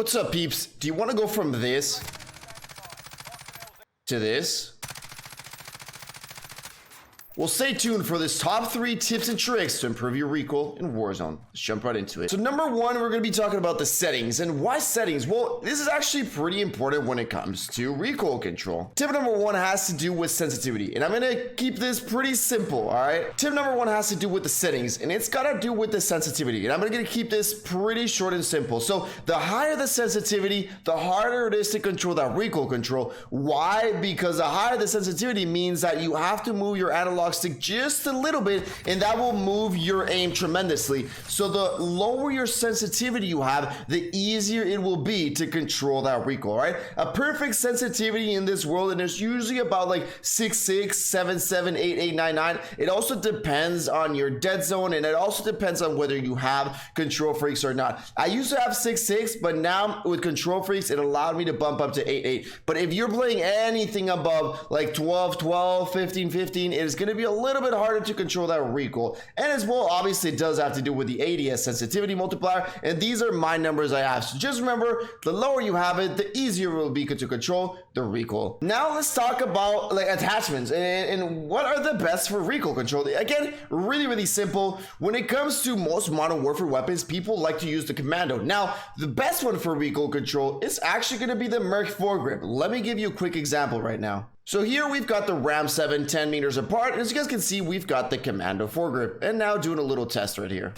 What's up, peeps? Do you want to go from this to this? Well, stay tuned for this top 3 tips and tricks to improve your recoil in Warzone. Let's jump right into it. So number 1, we're going to be talking about the settings. And why settings? Well, this is actually pretty important when it comes to recoil control. Tip number 1 has to do with sensitivity. And I'm going to keep this pretty simple, all right? Tip number 1 has to do with the settings. And it's got to do with the sensitivity. And I'm going to keep this pretty short and simple. So the higher the sensitivity, the harder it is to control that recoil control. Why? Because the higher the sensitivity means that you have to move your analog stick just a little bit, and that will move your aim tremendously. So the lower your sensitivity you have, the easier it will be to control that recoil, right? A perfect sensitivity in this world, and it's usually about like 6.6, 7.7, 8.8, 9.9. It also depends on your dead zone, and it also depends on whether you have control freaks or not. I used to have 6.6, but now with control freaks, it allowed me to bump up to 8.8. But if you're playing anything above like 12, 15, it is going to be a little bit harder to control that recoil. And as well, obviously it does have to do with the ADS sensitivity multiplier, and these are my numbers I have. So just remember, the lower you have it, the easier it will be to control the recoil. Now let's talk about like attachments and what are the best for recoil control. Again, really simple. When it comes to most modern warfare weapons, people like to use the commando. Now the best one for recoil control is actually going to be the Merc foregrip. Let me give you a quick example right now. So here we've got the Ram 7 10 meters apart, and as you guys can see, we've got the commando foregrip. And now doing a little test right here.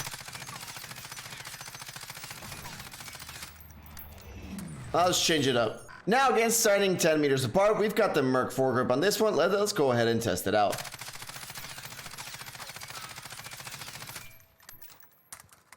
Let's change it up. Now again, starting 10 meters apart, we've got the Merc foregrip on this one. Let's go ahead and test it out.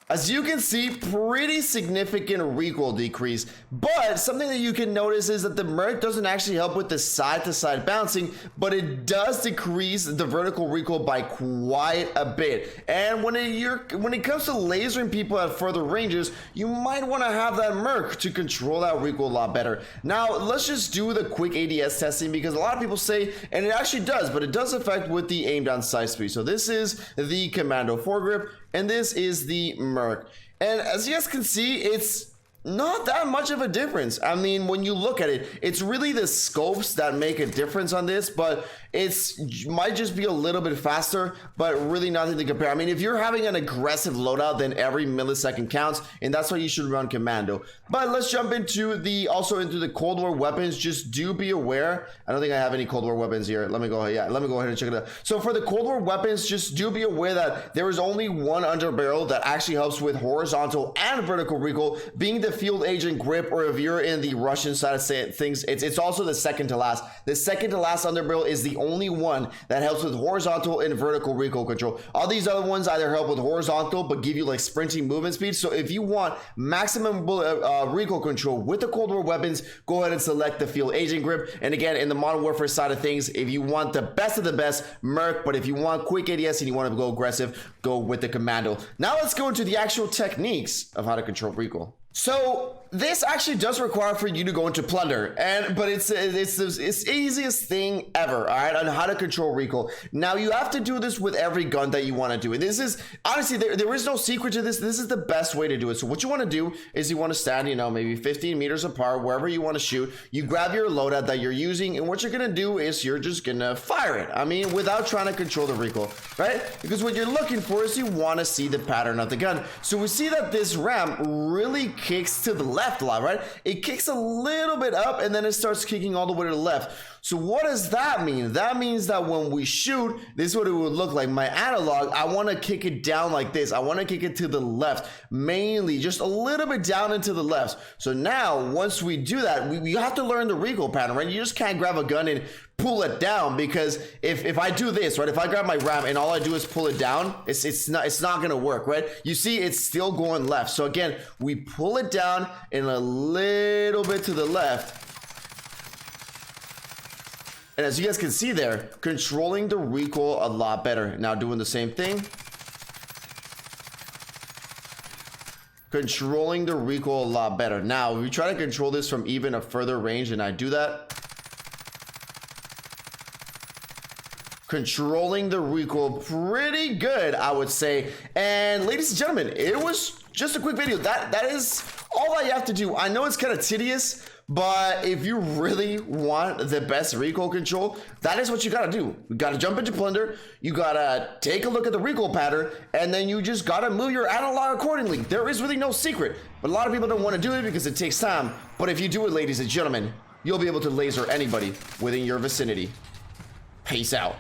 As you can see, pretty significant recoil decrease, but something that you can notice is that the Merc doesn't actually help with the side-to-side bouncing, but it does decrease the vertical recoil by quite a bit. And when it comes to lasering people at further ranges, you might want to have that Merc to control that recoil a lot better. Now, let's just do the quick ADS testing, because a lot of people say, and it actually does, but it does affect with the aim down sight speed. So this is the commando foregrip, and this is the Merc. And as you guys can see, it's not that much of a difference. I mean, when you look at it, it's really the scopes that make a difference on this, but might just be a little bit faster, but really nothing to compare. I mean, if you're having an aggressive loadout, then every millisecond counts, and that's why you should run commando. But let's jump into the Cold War weapons. Just do be aware. I don't think I have any Cold War weapons here. Let me go ahead and check it out. So for the Cold War weapons, just do be aware that there is only one underbarrel that actually helps with horizontal and vertical recoil, being the field agent grip, or if you're in the Russian side of things, it's also the second to last. The second to last underbarrel is the only one that helps with horizontal and vertical recoil control. All these other ones either help with horizontal but give you like sprinting movement speed. So if you want maximum recoil control with the Cold War weapons, go ahead and select the field agent grip. And again, in the modern warfare side of things, if you want the best of the best, Merc, but if you want quick ADS and you want to go aggressive, go with the commando. Now let's go into the actual techniques of how to control recoil. So this actually does require for you to go into plunder, but it's the easiest thing ever, all right, on how to control recoil. Now you have to do this with every gun that you want to do, and this is honestly there is no secret to this. This is the best way to do it. So what you want to do is you want to stand, maybe 15 meters apart, wherever you want to shoot. You grab your loadout that you're using, and what you're gonna do is you're just gonna fire it. I mean, without trying to control the recoil, right? Because what you're looking for is you want to see the pattern of the gun. So we see that this ram really kicks to the left a lot, right? It kicks a little bit up and then it starts kicking all the way to the left. So what does that mean? That means that when we shoot, this is what it would look like. My analog, I want to kick it down like this. I want to kick it to the left, mainly just a little bit down into the left. So now once we do that, we have to learn the recoil pattern, right? You just can't grab a gun and pull it down, because if I do this, right, if I grab my ram and all I do is pull it down, it's not gonna work, right? You see, it's still going left. So again, we pull it down and a little bit to the left. And as you guys can see there, controlling the recoil a lot better. Now doing the same thing. Controlling the recoil a lot better. Now, if we try to control this from even a further range and I do that, controlling the recoil pretty good, I would say. And ladies and gentlemen, it was just a quick video. That is all that you have to do, I know it's kind of tedious, but if you really want the best recoil control, that is what you gotta do. You gotta jump into Blender, you gotta take a look at the recoil pattern, and then you just gotta move your analog accordingly. There is really no secret, but a lot of people don't want to do it because it takes time. But if you do it, ladies and gentlemen, you'll be able to laser anybody within your vicinity. Peace out.